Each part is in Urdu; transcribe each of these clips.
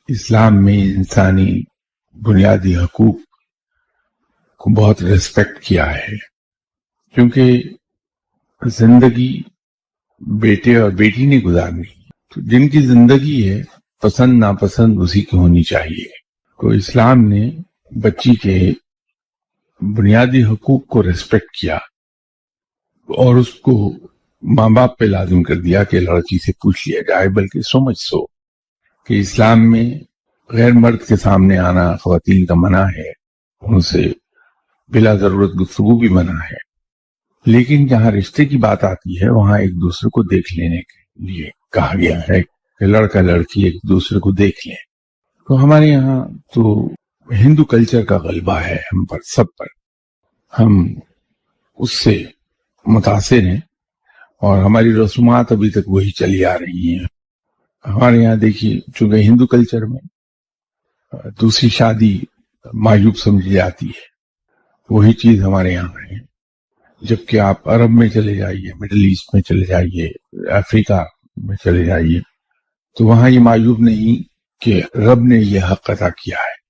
اسلام میں انسانی بنیادی حقوق کو بہت ریسپیکٹ کیا ہے، کیونکہ زندگی بیٹے اور بیٹی نے گزارنی، تو جن کی زندگی ہے پسند ناپسند اسی کی ہونی چاہیے۔ تو اسلام نے بچی کے بنیادی حقوق کو ریسپیکٹ کیا اور اس کو ماں باپ پہ لازم کر دیا کہ لڑکی سے پوچھ لیا جائے، بلکہ سمجھ سو کہ اسلام میں غیر مرد کے سامنے آنا خواتین کا منع ہے، ان سے بلا ضرورت گفتگو بھی منع ہے، لیکن جہاں رشتے کی بات آتی ہے وہاں ایک دوسرے کو دیکھ لینے کے لیے کہا گیا ہے کہ لڑکا لڑکی ایک دوسرے کو دیکھ لیں۔ تو ہمارے یہاں تو ہندو کلچر کا غلبہ ہے ہم پر، سب پر، ہم اس سے متاثر ہیں اور ہماری رسومات ابھی تک وہی چلی آ رہی ہیں۔ ہمارے یہاں دیکھیے، چونکہ ہندو کلچر میں دوسری شادی معیوب سمجھی جاتی ہے، وہی چیز ہمارے یہاں ہے۔ جبکہ آپ عرب میں چلے جائیے، مڈل ایسٹ میں چلے جائیے، افریقہ میں چلے جائیے، تو وہاں یہ معیوب نہیں کہ رب نے یہ حق عطا کیا ہے۔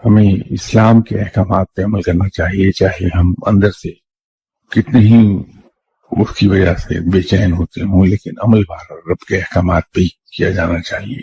ہمیں اسلام کے احکامات پہ عمل کرنا چاہیے، چاہے ہم اندر سے کتنے ہی اس کی وجہ سے بے چین ہوتے ہوں، لیکن عمل بہر رب کے احکامات پہ ہی کیا جانا چاہیے۔